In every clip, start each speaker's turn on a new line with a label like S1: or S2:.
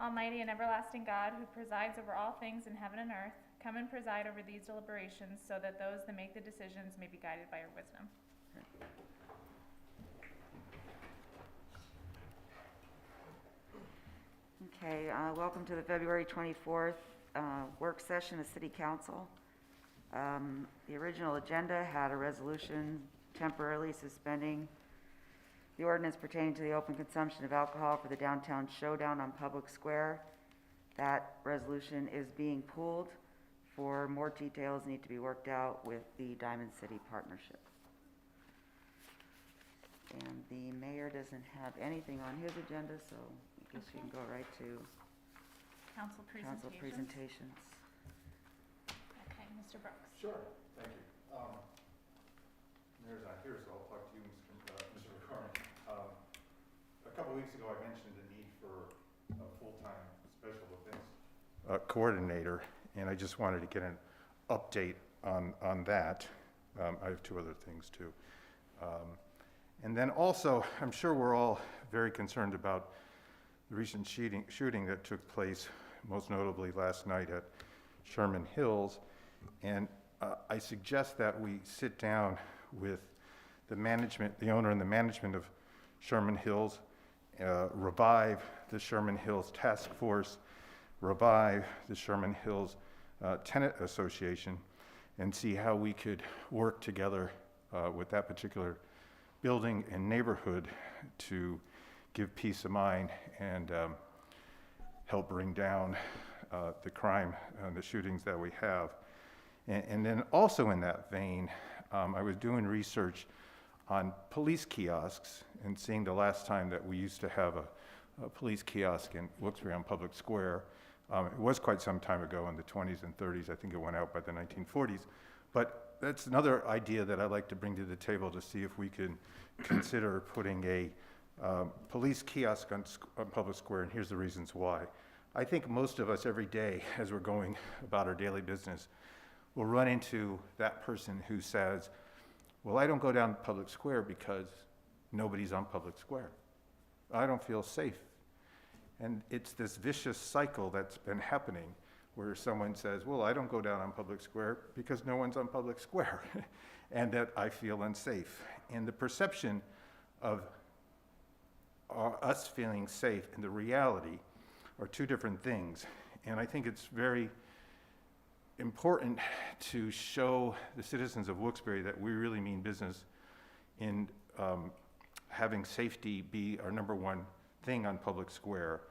S1: Almighty and everlasting God, who presides over all things in heaven and earth, come and preside over these deliberations so that those that make the decisions may be guided by your wisdom.
S2: Okay, welcome to the February 24th work session of City Council. The original agenda had a resolution temporarily suspending the ordinance pertaining to the open consumption of alcohol for the downtown showdown on Public Square. That resolution is being pulled for more details need to be worked out with the Diamond City Partnership. And the mayor doesn't have anything on his agenda, so I guess you can go right to
S1: Council
S2: presentations.
S1: Okay, Mr. Brooks.
S3: Sure, thank you. Mayor's not here, so I'll talk to you, Mr. McCormick. A couple weeks ago, I mentioned the need for a full-time special events coordinator, and I just wanted to get an update on that. I have two other things too. And then also, I'm sure we're all very concerned about the recent shooting that took place, most notably last night at Sherman Hills. And I suggest that we sit down with the management, the owner and the management of Sherman Hills, revive the Sherman Hills Task Force, revive the Sherman Hills Tenant Association, and see how we could work together with that particular building and neighborhood to give peace of mind and help bring down the crime and the shootings that we have. And then also in that vein, I was doing research on police kiosks and seeing the last time that we used to have a police kiosk in Wilkes-Barre on Public Square. It was quite some time ago in the 20s and 30s. I think it went out by the 1940s. But that's another idea that I'd like to bring to the table to see if we can consider putting a police kiosk on Public Square, and here's the reasons why. I think most of us every day, as we're going about our daily business, will run into that person who says, well, I don't go down Public Square because nobody's on Public Square. I don't feel safe. And it's this vicious cycle that's been happening where someone says, well, I don't go down on Public Square because no one's on Public Square, and that I feel unsafe. And the perception of us feeling safe and the reality are two different things. And I think it's very important to show the citizens of Wilkes-Barre that we really mean business in having safety be our number one thing on Public Square.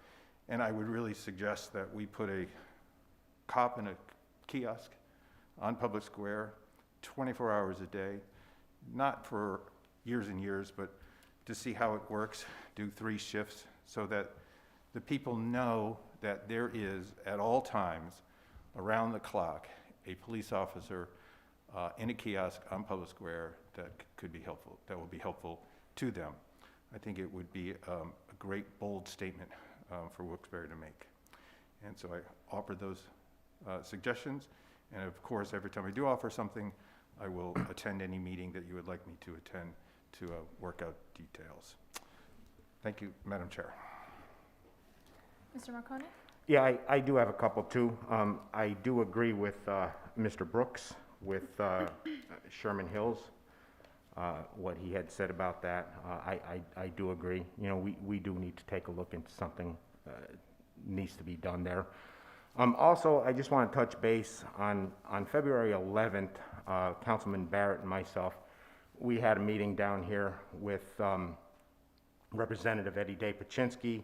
S3: And I would really suggest that we put a cop in a kiosk on Public Square 24 hours a day, not for years and years, but to see how it works, do 3 shifts so that the people know that there is at all times around the clock a police officer in a kiosk on Public Square that could be helpful, that will be helpful to them. I think it would be a great bold statement for Wilkes-Barre to make. And so I offer those suggestions, and of course every time I do offer something, I will attend any meeting that you would like me to attend to work out details. Thank you, Madam Chair.
S1: Mr. Marconi?
S4: Yeah, I do have a couple too. I do agree with Mr. Brooks with Sherman Hills, what he had said about that. I do agree. You know, we do need to take a look into something needs to be done there. Also, I just want to touch base on February 11th, Councilman Barrett and myself, we had a meeting down here with Representative Eddie Day-Paczynski,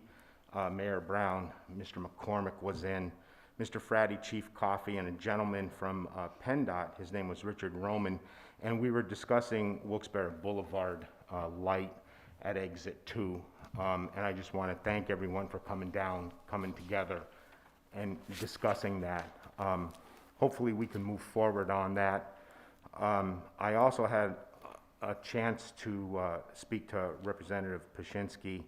S4: Mayor Brown, Mr. McCormick was in, Mr. Fratty, Chief Coffey, and a gentleman from PennDOT, his name was Richard Roman, and we were discussing Wilkes-Barre Boulevard light at Exit 2. And I just want to thank everyone for coming together and discussing that. Hopefully we can move forward on that. I also had a chance to speak to Representative Paczynski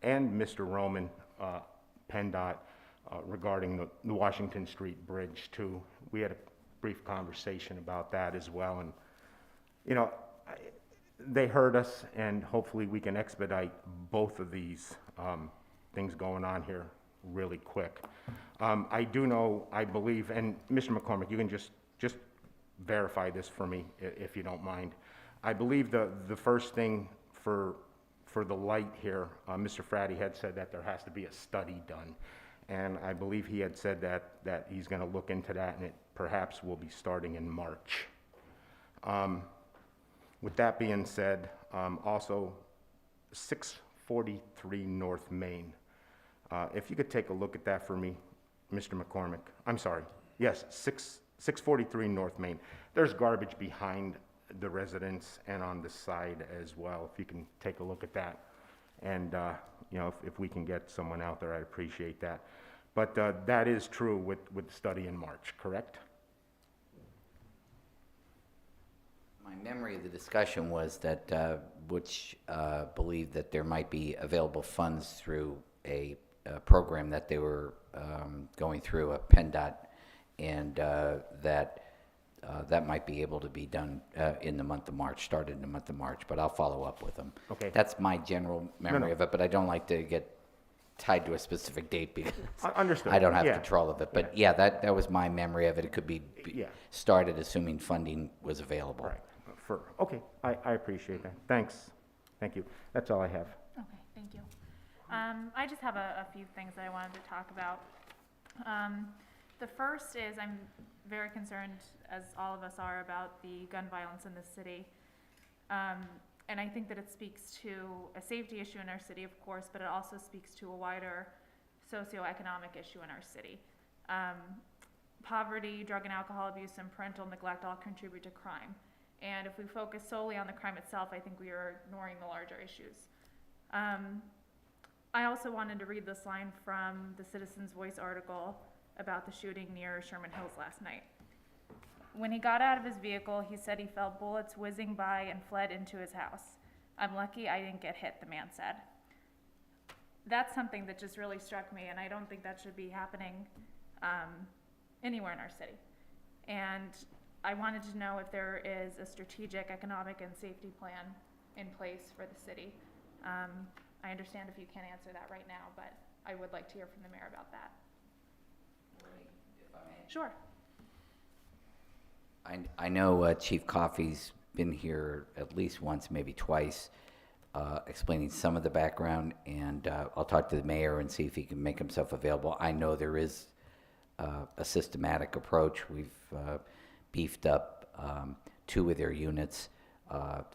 S4: and Mr. Roman, PennDOT, regarding the Washington Street Bridge too. We had a brief conversation about that as well, and you know, they heard us, and hopefully we can expedite both of these things going on here really quick. I do know, I believe, and Mr. McCormick, you can just verify this for me, if you don't mind. I believe the first thing for the light here, Mr. Frady had said that there has to be a study done. And I believe he had said that he's gonna look into that, and it perhaps will be starting in March. With that being said, also 643 North Main. If you could take a look at that for me, Mr. McCormick. I'm sorry, yes, 643 North Main. There's garbage behind the residence and on the side as well. If you can take a look at that. And, you know, if we can get someone out there, I'd appreciate that. But that is true with the study in March, correct?
S5: My memory of the discussion was that, which believed that there might be available funds through a program that they were going through, a PennDOT, and that might be able to be done in the month of March, started in the month of March, but I'll follow up with them.
S4: Okay.
S5: That's my general memory
S4: No.
S5: of it, but I don't like to get tied to a specific date because
S4: Understood.
S5: I don't have
S4: Yeah.
S5: control of it. But yeah, that was my memory of it. It could be
S4: Yeah.
S5: started assuming funding was available.
S4: Right. Okay, I appreciate that. Thanks. Thank you. That's all I have.
S1: Okay, thank you. I just have a few things that I wanted to talk about. The first is I'm very concerned, as all of us are, about the gun violence in the city. And I think that it speaks to a safety issue in our city, of course, but it also speaks to a wider socioeconomic issue in our city. Poverty, drug and alcohol abuse, and parental neglect all contribute to crime. And if we focus solely on the crime itself, I think we are ignoring the larger issues. I also wanted to read this line from the Citizens Voice article about the shooting near Sherman Hills last night. When he got out of his vehicle, he said he felt bullets whizzing by and fled into his house. I'm lucky I didn't get hit, the man said. That's something that just really struck me, and I don't think that should be happening anywhere in our city. And I wanted to know if there is a strategic economic and safety plan in place for the city. I understand if you can't answer that right now, but I would like to hear from the mayor about that.
S5: If I may.
S1: Sure.
S5: I know Chief Coffey's been here at least once, maybe twice, explaining some of the background, and I'll talk to the mayor and see if he can make himself available. I know there is a systematic approach. We've beefed up 2 of their units,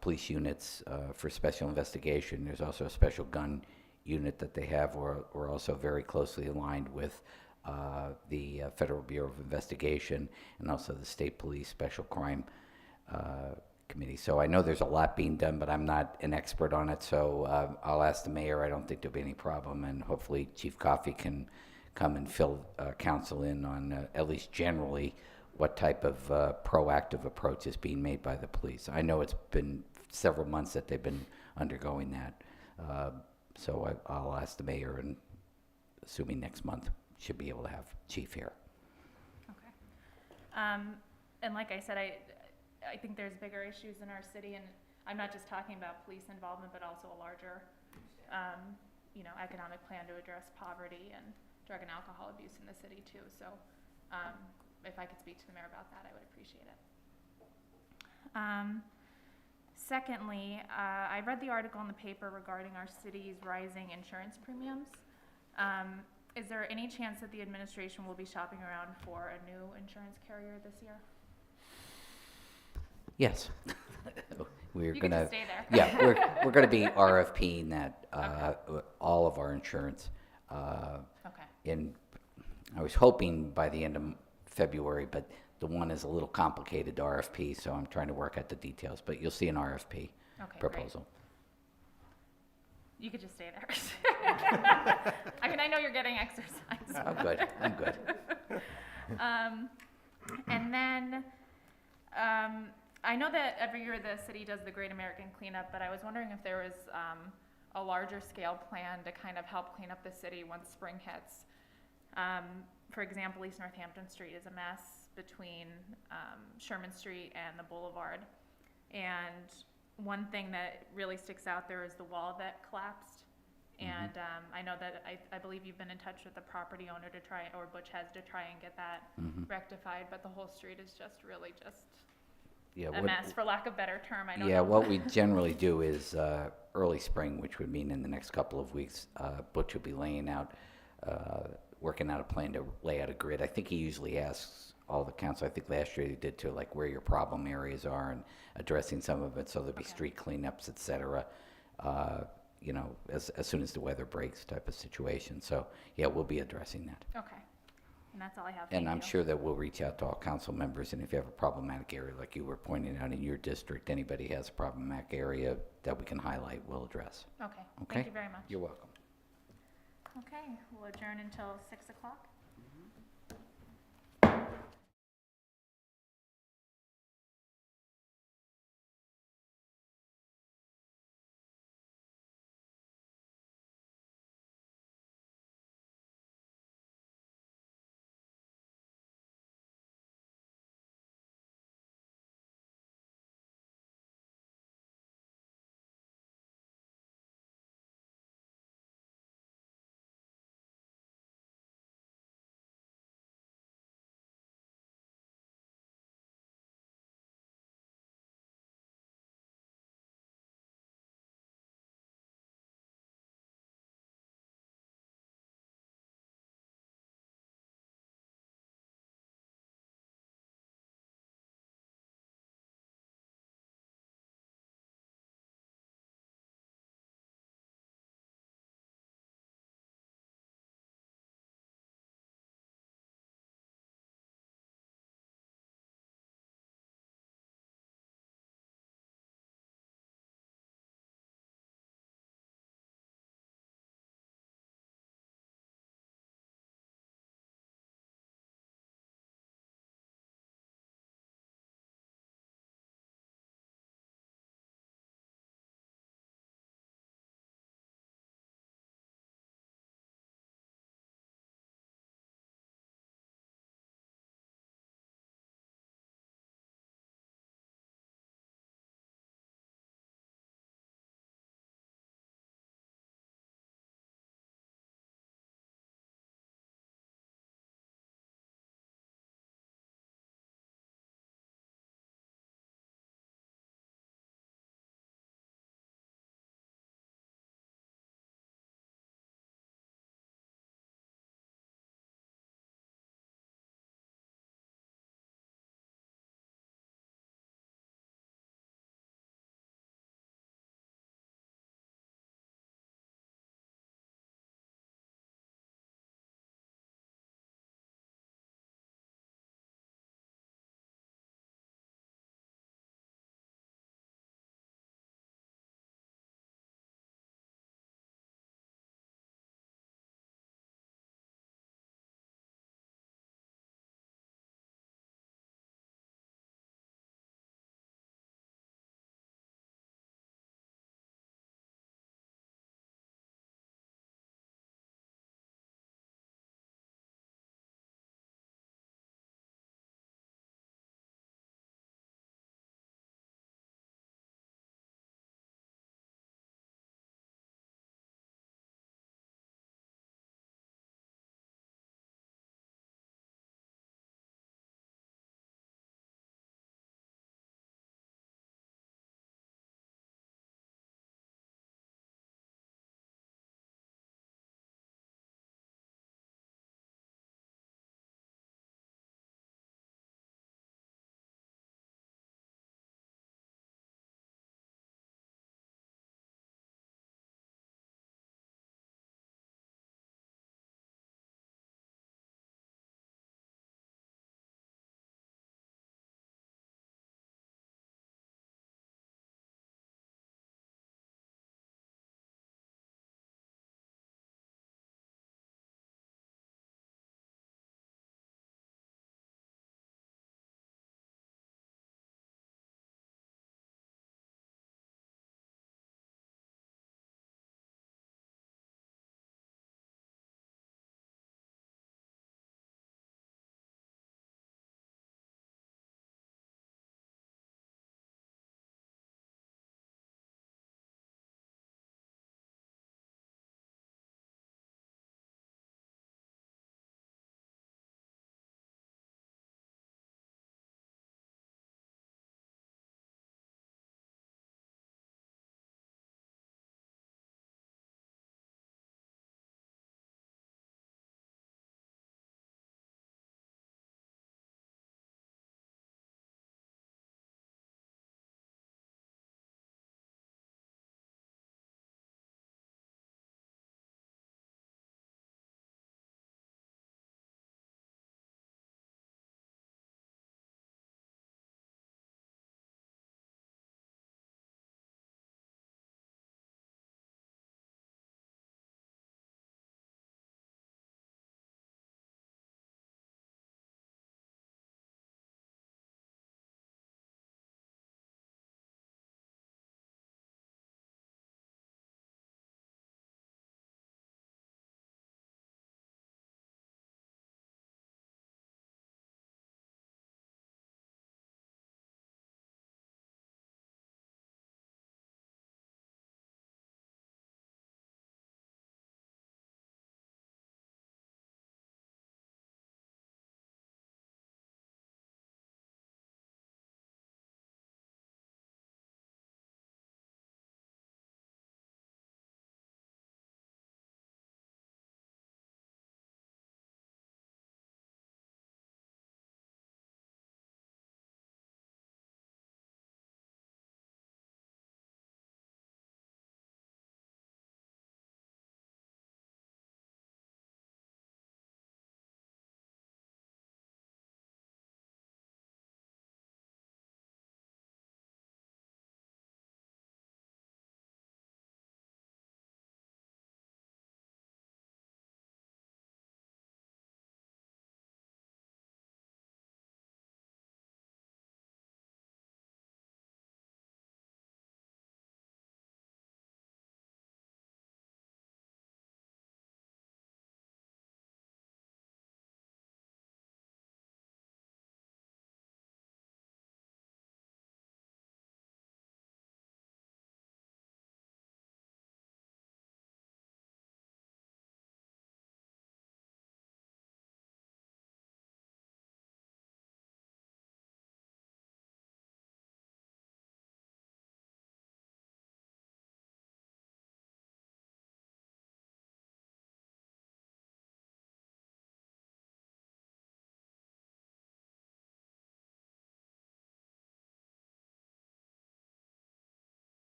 S5: police units for special investigation. There's also a special gun unit that they have. We're also very closely aligned with the Federal Bureau of Investigation and also the State Police Special Crime Committee. So I know there's a lot being done, but I'm not an expert on it. So I'll ask the mayor. I don't think there'll be any problem, and hopefully Chief Coffey can come and fill council in on at least generally what type of proactive approach is being made by the police. I know it's been several months that they've been undergoing that. So I'll ask the mayor, and assuming next month, should be able to have Chief here.
S1: Okay. And like I said, I think there's bigger issues in our city, and I'm not just talking about police involvement, but also a larger, economic plan to address poverty and drug and alcohol abuse in the city too. So, if I could speak to the mayor about that, I would appreciate it. Secondly, I read the article in the paper regarding our city's rising insurance premiums. Is there any chance that the administration will be shopping around for a new insurance carrier this year?
S5: Yes. We're
S1: You can
S5: gonna.
S1: just stay there.
S5: Yeah, we're gonna be RFPing that all of our insurance.
S1: Okay.
S5: I was hoping by the end of February, but the one is a little complicated to RFP, so I'm trying to work out the details. But you'll see an RFP
S1: Okay,
S5: proposal.
S1: You could just stay there. I mean, I know you're getting exercise.
S5: I'm good. I'm good.
S1: And then, I know that every year the city does the Great American Cleanup, but I was wondering if there was a larger scale plan to kind of help clean up the city once spring hits. For example, East Northampton Street is a mess between Sherman Street and the Boulevard. And one thing that really sticks out there is the wall that collapsed And, I know that I believe you've been in touch with the property owner to try, or Butch has, to try and get that rectified, but the whole street is just really just
S5: Yeah,
S1: a mess, for lack of better term. I don't
S5: yeah,
S1: know.
S5: what we generally do is early spring, which would mean in the next couple of weeks, Butch will be laying out, working out a plan to lay out a grid. I think he usually asks all the council, I think last year he did too, like where your problem areas are and addressing some of it, so there'll be
S1: Okay.
S5: street cleanups, et cetera, you know, as soon as the weather breaks type of situation. So, yeah, we'll be addressing that.
S1: Okay. And that's all I have.
S5: And
S1: Thank
S5: I'm
S1: you.
S5: sure that we'll reach out to all council members, and if you have a problematic area, like you were pointing out in your district, anybody has a problematic area that we can highlight, we'll address.
S1: Okay.
S5: Okay?
S1: Thank you very much.
S5: You're welcome.
S1: Okay, we'll adjourn until 6 o'clock.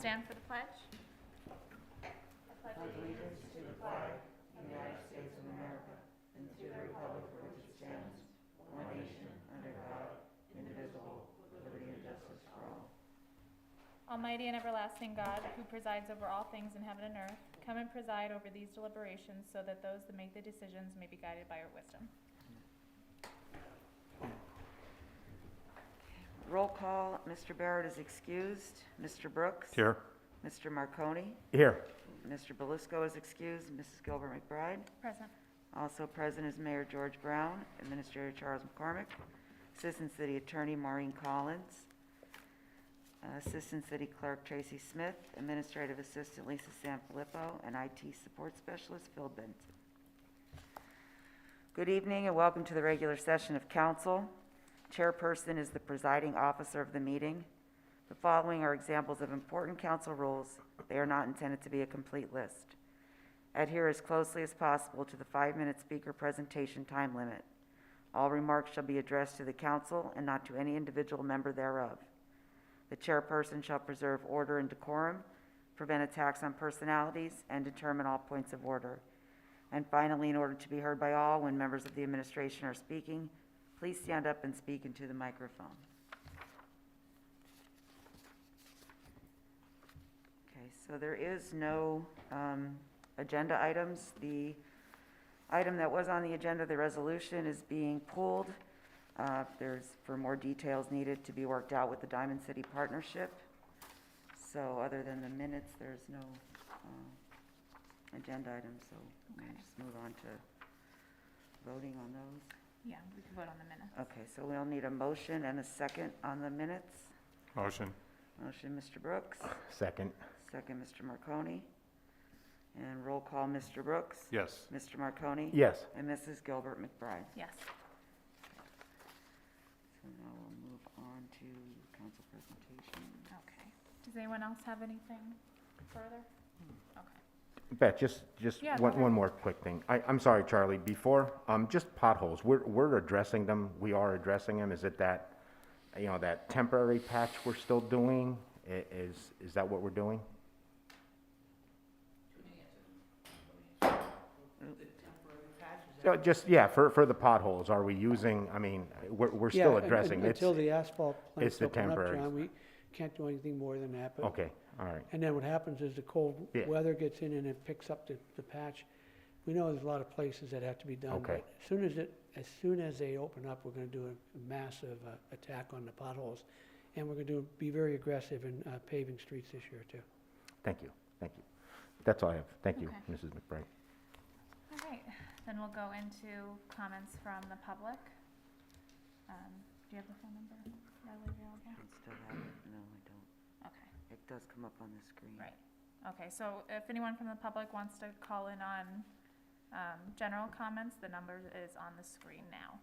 S1: stand for the pledge? Almighty and everlasting God, who presides over all things in heaven and earth, come and preside over these deliberations so that those that make the decisions may be guided by your wisdom.
S2: Roll call, Mr. Barrett is excused. Mr. Brooks?
S3: Here.
S2: Mr. Marconi?
S4: Here.
S2: Mr. Belisco is excused. Mrs. Gilbert McBride?
S1: Present.
S2: Also present is Mayor George Brown, Administrator Charles McCormick, Assistant City Attorney Maureen Collins, Assistant City Clerk Tracy Smith, Administrative Assistant Lisa Sanfilippo, and IT Support Specialist Phil Benson. Good evening and welcome to the regular session of Council. Chairperson is the presiding officer of the meeting. The following are examples of important council rules. They are not intended to be a complete list. Adhere as closely as possible to the 5-minute speaker presentation time limit. All remarks shall be addressed to the council and not to any individual member thereof. The chairperson shall preserve order and decorum, prevent attacks on personalities, and determine all points of order. And finally, in order to be heard by all, when members of the administration are speaking, please stand up and speak into the microphone. Okay, so there is no agenda items. The item that was on the agenda, the resolution, is being pulled. There's, for more details needed to be worked out with the Diamond City Partnership. So other than the minutes, there's no agenda items, so we'll just move on to voting on those.
S1: Yeah, we can vote on the minutes.
S2: Okay, so we'll need a motion and a second on the minutes.
S3: Motion.
S2: Motion, Mr. Brooks.
S4: Second.
S2: Second, Mr. Marconi. And roll call, Mr. Brooks.
S3: Yes.
S2: Mr. Marconi.
S4: Yes.
S2: And Mrs. Gilbert McBride.
S1: Yes.
S2: So now we'll move on to council presentation.
S1: Okay. Does anyone else have anything further? Okay.
S4: Beth, just
S1: Yeah, go
S4: one
S1: ahead.
S4: more quick thing. I'm sorry, Charlie, before, just potholes, we're addressing them, we are addressing them. Is it that, that temporary patch we're still doing? Is that what we're doing? So just, for the potholes, are we using, we're still addressing it.
S6: Until the asphalt
S4: it's
S6: plant's
S4: the
S6: open up,
S4: temporary.
S6: John, we can't do anything more than that. But
S4: Okay, all right.
S6: And then what happens is the cold
S4: Yeah.
S6: weather gets in and it picks up the patch. We know there's a lot of places that have to be done.
S4: Okay.
S6: But as soon as they open up, we're gonna do a massive attack on the potholes. And we're gonna be very aggressive in paving streets this year too.
S4: Thank you. That's all I have. Thank you,
S1: Okay.
S4: Mrs. McBride.
S1: All right, then we'll go into comments from the public. Do you have the phone number readily available?
S2: I still have it. No, I don't.
S1: Okay,
S2: It does come up on the screen.
S1: right. Okay, so if anyone from the public wants to call in on general comments, the number is on the screen now.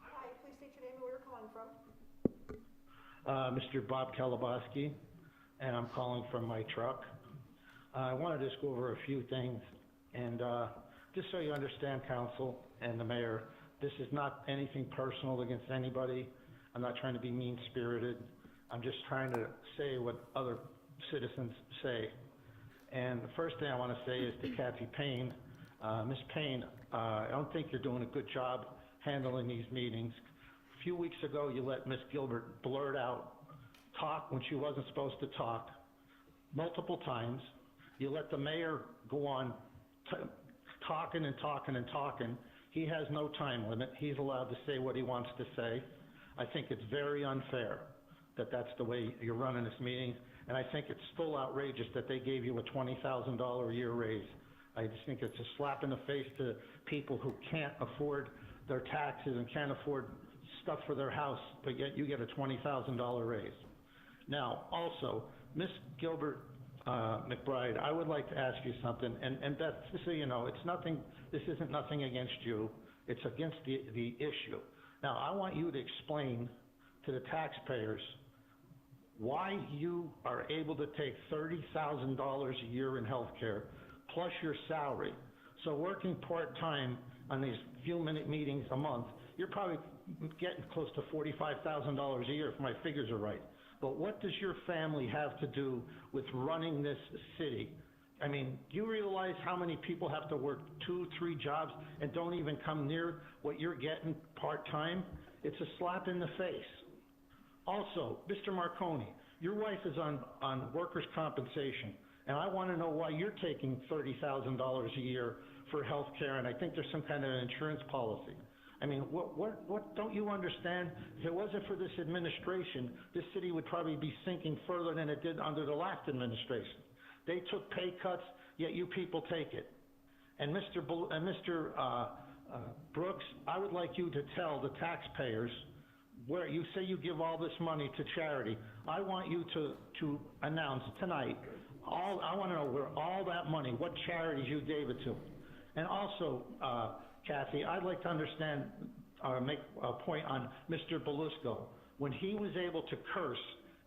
S7: Hi, please state your name and where you're calling from.
S8: Mr. Bob Kalabowski, and I'm calling from my truck. I want to just go over a few things, and just so you understand, council and the mayor, this is not anything personal against anybody. I'm not trying to be mean-spirited. I'm just trying to say what other citizens say. And the first thing I want to say is to Kathy Payne. Ms. Payne, I don't think you're doing a good job handling these meetings. A few weeks ago, you let Ms. Gilbert blurt out, talk when she wasn't supposed to talk, multiple times. You let the mayor go on talking and talking and talking. He has no time limit. He's allowed to say what he wants to say. I think it's very unfair that that's the way you're running this meeting. And I think it's still outrageous that they gave you a $20,000 a year raise. I just think it's a slap in the face to people who can't afford their taxes and can't afford stuff for their house, but yet you get a $20,000 raise. Now, also, Ms. Gilbert McBride, I would like to ask you something, and Beth, just so you know, this isn't nothing against you, it's against the issue. Now, I want you to explain to the taxpayers why you are able to take $30,000 a year in health care plus your salary. So working part-time on these few minute meetings a month, you're probably getting close to $45,000 a year if my figures are right. But what does your family have to do with running this city? I mean, do you realize how many people have to work 2, 3 jobs and don't even come near what you're getting part-time? It's a slap in the face. Also, Mr. Marconi, your wife is on workers' compensation, and I want to know why you're taking $30,000 a year for health care, and I think there's some kind of insurance policy. I mean, what don't you understand? If it wasn't for this administration, this city would probably be sinking further than it did under the last administration. They took pay cuts, yet you people take it. And Mr. Brooks, I would like you to tell the taxpayers, where you say you give all this money to charity, I want you to announce tonight, I want to know where all that money, what charities you gave it to. And also, Kathy, I'd like to understand, make a point on Mr. Belusco. When he was able to curse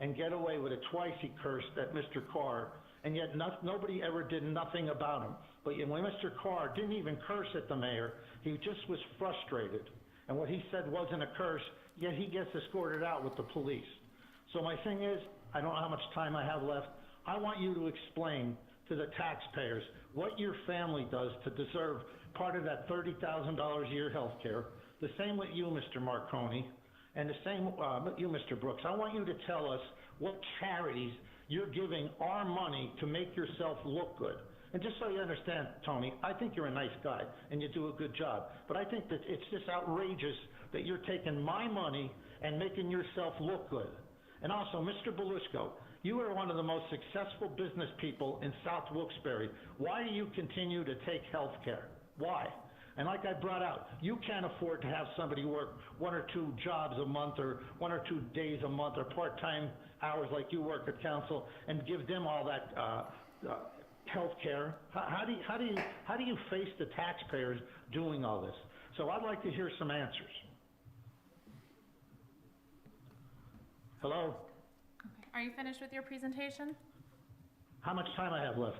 S8: and get away with it twice, he cursed at Mr. Carr, and yet nobody ever did nothing about him. But when Mr. Carr didn't even curse at the mayor, he just was frustrated. And what he said wasn't a curse, yet he gets escorted out with the police. So my thing is, I don't know how much time I have left. I want you to explain to the taxpayers what your family does to deserve part of that $30,000 a year health care. The same with you, Mr. Marconi, and the same with you, Mr. Brooks. I want you to tell us what charities you're giving our money to make yourself look good. And just so you understand, Tony, I think you're a nice guy and you do a good job. But I think that it's just outrageous that you're taking my money and making yourself look good. And also, Mr. Belusco, you are one of the most successful business people in South Wilkes-Barre. Why do you continue to take health care? Why? And like I brought out, you can't afford to have somebody work 1 or 2 jobs a month or 1 or 2 days a month or part-time hours like you work at council and give them all that health care. How do you face the taxpayers doing all this? So I'd like to hear some answers. Hello?
S1: Okay. Are you finished with your presentation?
S8: How much time I have left?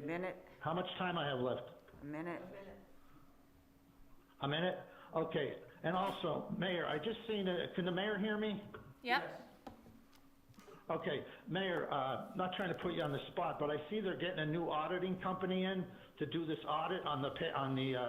S2: A minute,
S8: How much time I have left?
S2: a minute.
S8: A minute? Okay. And also, Mayor, I just seen can the mayor hear me?
S1: Yep.
S8: Okay, Mayor, not trying to put you on the spot, but I see they're getting a new auditing company in to do this audit on the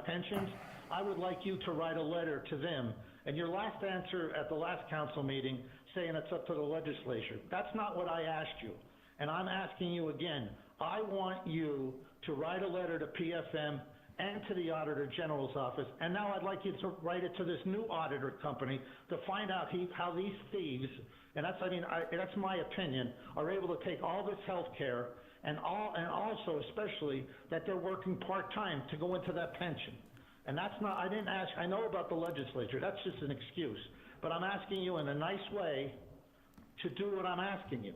S8: pensions. I would like you to write a letter to them. And your last answer at the last council meeting saying it's up to the legislature. That's not what I asked you. And I'm asking you again. I want you to write a letter to PFM and to the Auditor General's office, and now I'd like you to write it to this new auditor company to find out how these thieves, and that's my opinion, are able to take all this health care and also especially that they're working part-time to go into that pension. And that's not, I didn't ask, I know about the legislature, that's just an excuse, but I'm asking you in a nice way to do what I'm asking you.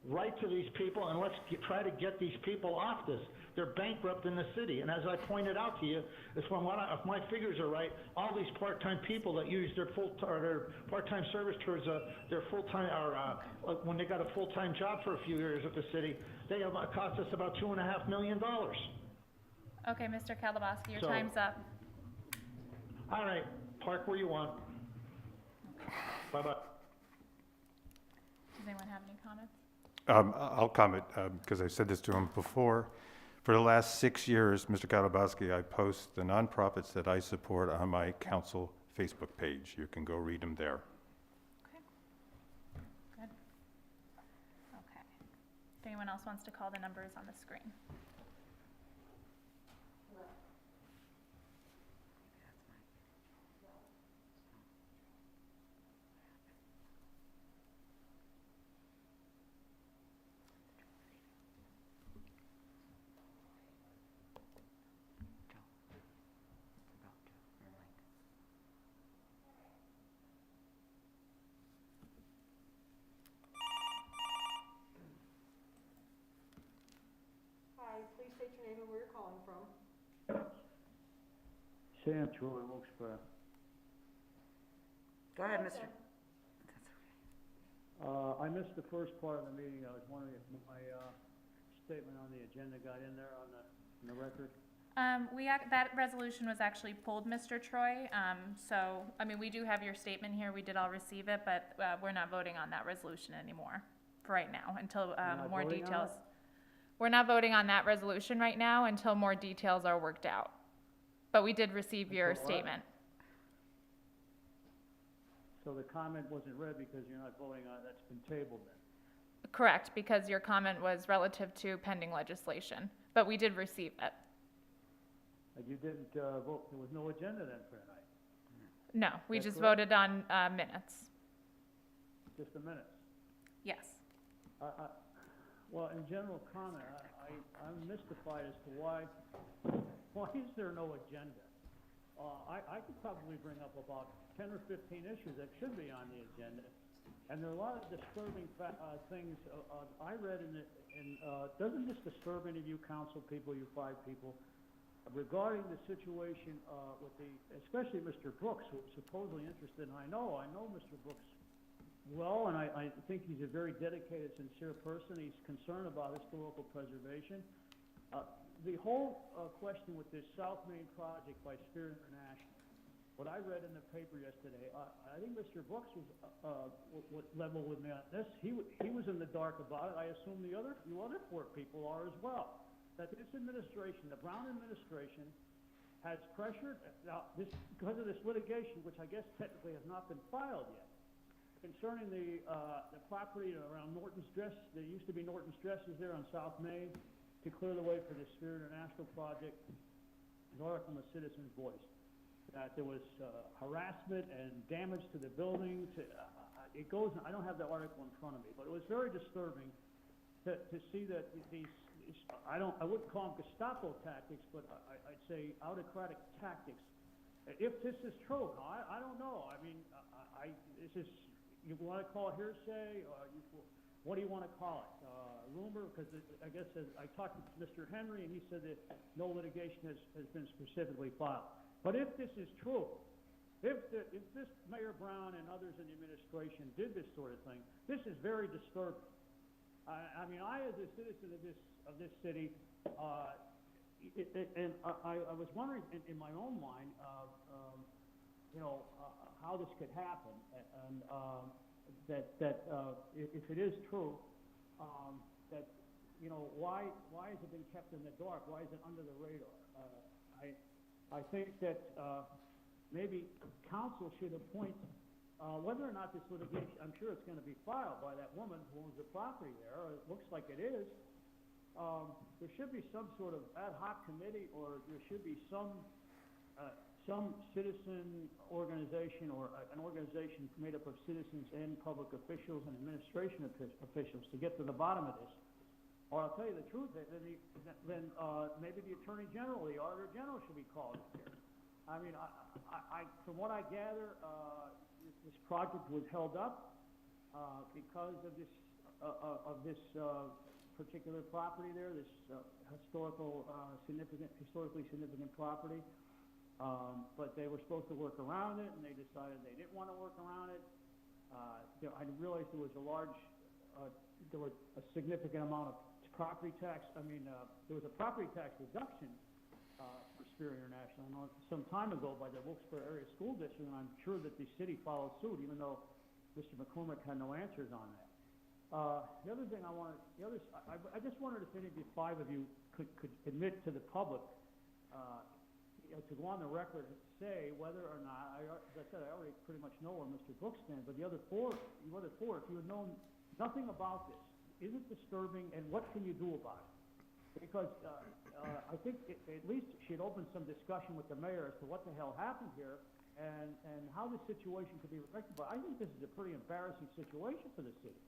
S8: Write to these people and let's try to get these people off this. They're bankrupt in the city. And as I pointed out to you, if my figures are right, all these part-time people that use their part-time service towards their full-time, or when they got a full-time job for a few years at the city, they have cost us about $2.5 million.
S1: Okay, Mr. Kalabaski, your
S8: So-
S1: time's up.
S8: All right, park where you want. Bye-bye.
S1: Does anyone have any comments?
S3: I'll comment, because I said this to him before. For the last 6 years, Mr. Kalabaski, I post the nonprofits that I support on my council Facebook page. You can go read them there.
S1: Okay. Good. Okay. If anyone else wants to call the numbers on the screen.
S7: Hi, please state your name and where you're calling from.
S9: Sam Troy, Wilkes-Barre.
S2: Go ahead, Mr.
S7: Sam.
S2: That's okay.
S9: I missed the first part of the meeting. I was wondering if my statement on the agenda got in there on the record.
S1: That resolution was actually pulled, Mr. Troy. So, I mean, we do have your statement here. We did all receive it, but we're not voting on that resolution anymore for right now until
S9: not
S1: more
S9: voting on
S1: details.
S9: it?
S1: We're not voting on that resolution right now until more details are worked out. But we did receive your
S9: Until what?
S1: statement.
S9: So the comment wasn't read because you're not voting on it. That's been tabled then.
S1: Correct, because your comment was relative to pending legislation, but we did receive it.
S9: And you didn't vote. There was no agenda then for tonight.
S1: No, we
S9: That's
S1: just
S9: correct?
S1: voted on minutes.
S9: Just a minute.
S1: Yes.
S9: Well, in general comment, I'm mystified as to why is there no agenda? I could probably bring up about 10 or 15 issues that should be on the agenda, and there are a lot of disturbing things. I read doesn't this disturb any of you council people, you 5 people, regarding the situation with especially Mr. Brooks, who's supposedly interested, and I know Mr. Brooks well, and I think he's a very dedicated, sincere person. He's concerned about historical preservation. The whole question with this South Main project by Spirit International, what I read in the paper yesterday, I think Mr. Brooks was level with me on this. He was in the dark about it. I assume you other 4 people are as well. That this administration, the Brown administration, has pressured, now because of this litigation, which I guess technically has not been filed yet, concerning the property around Norton's Dress. There used to be Norton's Dresses there on South Main, to clear the way for the Spirit International project. An article in the Citizen's Voice that there was harassment and damage to the buildings. It goes. I don't have the article in front of me, but it was very disturbing to see that these. I wouldn't call them Gestapo tactics, but I'd say autocratic tactics. If this is true, I don't know. I mean, this is. You want to call it hearsay, or what do you want to call it? Rumor? Because I guess I talked to Mr. Henry, and he said that no litigation has been specifically filed. But if this is true, if this Mayor Brown and others in the administration did this sort of thing, this is very disturbing. I mean, I as a citizen of this city, and I was wondering in my own mind, how this could happen, and that if it is true, that why has it been kept in the dark? Why is it under the radar? I think that maybe council should appoint, whether or not this litigation, I'm sure it's going to be filed by that woman who owns the property there, or it looks like it is. There should be some sort of ad hoc committee, or there should be some citizen organization, or an organization made up of citizens and public officials and administration officials to get to the bottom of this. Or I'll tell you the truth, then maybe the Attorney General, the Auditor General should be called in here. I mean, from what I gather, this project was held up because of this particular property there, this historically significant property. But they were supposed to work around it, and they decided they didn't want to work around it. I realized there was a significant amount of property tax. I mean, there was a property tax reduction for Spirit International some time ago by the Wilkes-Barre Area School District, and I'm sure that the city followed suit, even though Mr. McCormick had no answers on that. The other thing I just wondered if any of you 5 of you could admit to the public, to go on the record and say whether or not, as I said, I already pretty much know where Mr. Brooks stands, but the other four, if you had known nothing about this, is it disturbing, and what can you do about it? Because I think at least it should open some discussion with the mayor as to what the hell happened here, and how this situation could be rectified. I think this is a pretty embarrassing situation for the city.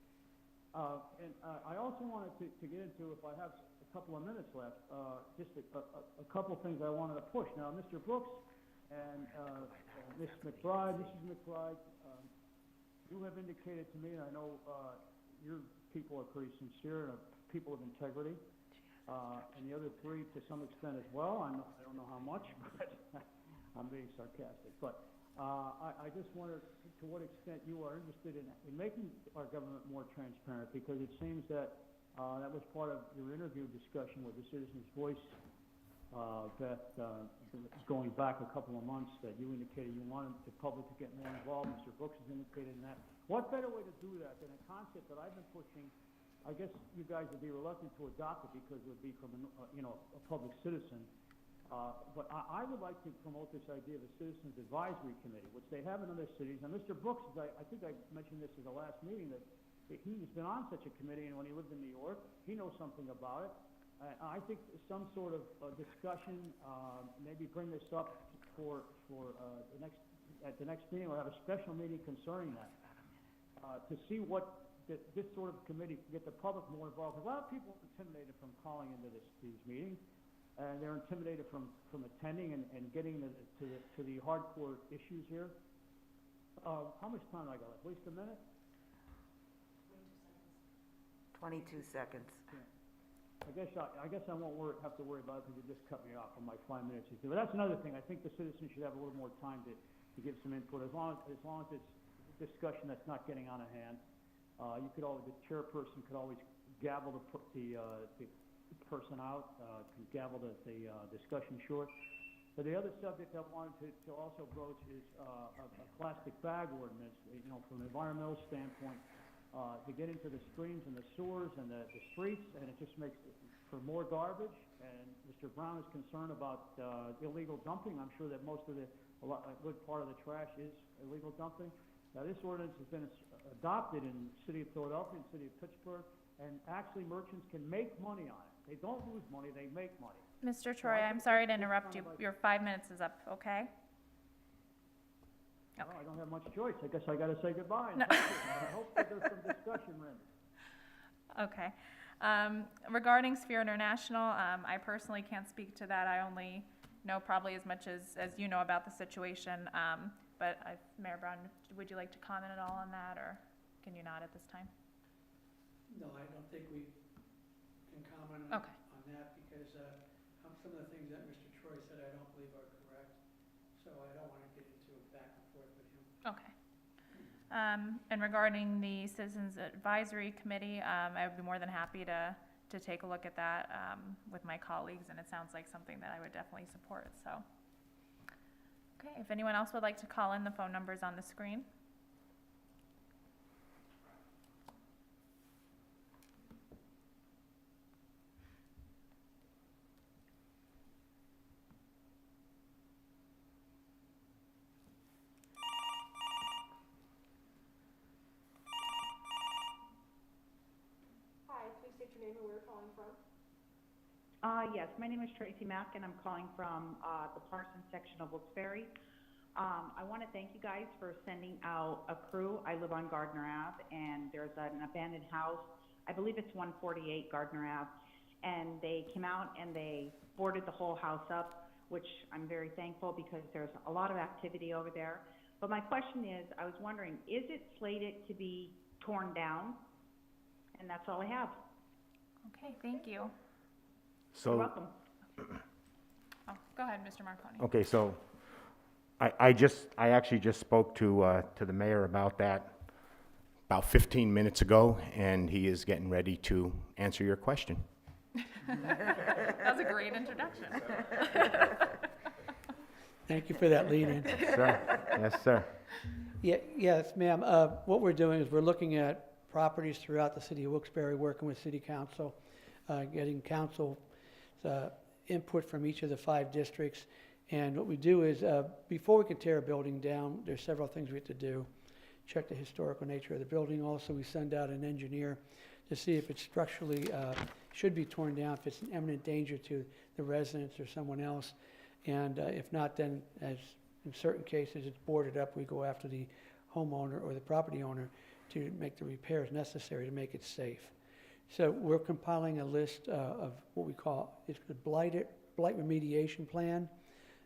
S9: And I also wanted to get into, if I have a couple of minutes left, just a couple things I wanted to push. Now, Mr. Brooks and Mrs. McBride, you have indicated to me, and I know your people are pretty sincere and people of integrity, and the other 3 to some extent as well. I don't know how much, but I'm being sarcastic. But I just wonder to what extent you are interested in making our government more transparent, because it seems that that was part of your interview discussion with the Citizens Voice, that going back a couple of months, that you indicated you wanted the public to get more involved. Mr. Brooks has indicated in that. What better way to do that than a concept that I've been pushing? I guess you guys would be reluctant to adopt it because it would be from a public citizen. But I would like to promote this idea of a Citizens Advisory Committee, which they have in other cities. And Mr. Brooks, I think I mentioned this at the last meeting, that he's been on such a committee, and when he lived in New York, he knows something about it. I think some sort of discussion, maybe bring this up for the next meeting, or have a special meeting concerning that, to see what this sort of committee can get the public more involved. A lot of people are intimidated from calling into these meetings, and they're intimidated from attending and getting to the hardcore issues here. How much time do I got left? At least a minute?
S2: 22 seconds.
S9: I guess I won't have to worry about it because you just cut me off on my 5 minutes. But that's another thing. I think the citizens should have a little more time to give some input, as long as it's discussion that's not getting out of hand. The chairperson could always gavel the person out, can gavel the discussion short. But the other subject I wanted to also broach is a plastic bag ordinance, from an environmental standpoint, to get into the streams and the sewers and the streets, and it just makes for more garbage. And Mr. Brown is concerned about illegal dumping. I'm sure that a good part of the trash is illegal dumping. Now, this ordinance has been adopted in the city of Philadelphia and the city of Pittsburgh, and actually merchants can make money on it. They don't lose money, they make money.
S1: Mr. Troy, I'm sorry to interrupt you. Your 5 minutes is up, okay?
S9: Well, I don't have much choice. I guess I gotta say goodbye.
S1: No.
S9: Thank you. I hope that there's some discussion, Randy.
S1: Okay. Regarding Sphere International, I personally can't speak to that. I only know probably as much as you know about the situation. But Mayor Brown, would you like to comment at all on that, or can you not at this time?
S6: No, I don't think we can comment on that, because some of the things that Mr. Troy said I don't believe are correct, so I don't want to get into a back and forth with him.
S1: Okay. And regarding the Citizens Advisory Committee, I would be more than happy to take a look at that with my colleagues, and it sounds like something that I would definitely support, so. Okay, if anyone else would like to call in, the phone number is on the screen.
S7: Hi, please state your name and where you're calling from.
S10: Yes, my name is Tracy Mack, and I'm calling from the Parsons section of Wilkes-Barre. I want to thank you guys for sending out a crew. I live on Gardner Ave, and there's an abandoned house. I believe it's 148 Gardner Ave. And they came out and they boarded the whole house up, which I'm very thankful because there's a lot of activity over there. But my question is, I was wondering, is it slated to be torn down? And that's all I have.
S1: Okay, thank you.
S10: You're welcome.
S1: Oh, go ahead, Mr. Marconi.
S4: Okay, so I actually just spoke to the mayor about that about 15 minutes ago, and he is getting ready to answer your question.
S1: That was a great introduction.
S6: Thank you for that lead-in.
S4: Sir, yes, sir.
S6: Yes, ma'am. What we're doing is we're looking at properties throughout the city of Wilkes-Barre, working with city council, getting council input from each of the 5 districts. And what we do is, before we can tear a building down, there's several things we have to do. Check the historical nature of the building. Also, we send out an engineer to see if it structurally should be torn down, if it's an imminent danger to the residents or someone else. And if not, then as in certain cases it's boarded up, we go after the homeowner or the property owner to make the repairs necessary to make it safe. So we're compiling a list of what we call, it's the blight remediation plan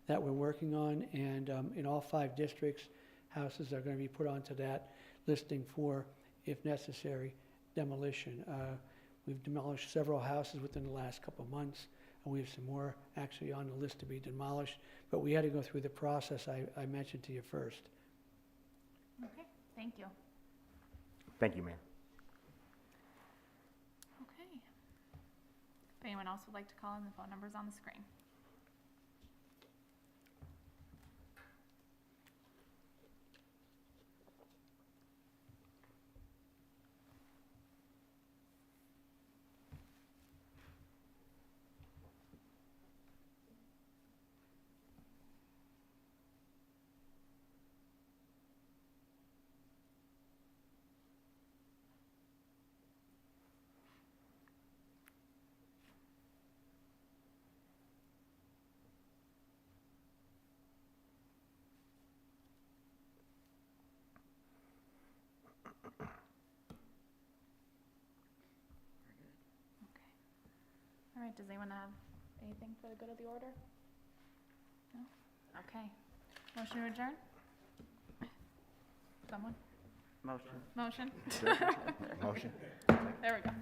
S6: that we're working on, and in all 5 districts, houses are going to be put onto that listing for, if necessary, demolition. We've demolished several houses within the last couple of months. and we have some more actually on the list to be demolished, but we had to go through the process I mentioned to you first.
S1: Okay, thank you.
S4: Thank you, Mayor.
S1: Okay. If anyone else would like to call in, the phone number's on the screen. All right, does anyone have anything for the good of the order? No? Okay. Motion to adjourn? Someone?
S2: Motion.
S1: Motion?
S4: Motion?
S1: There we go.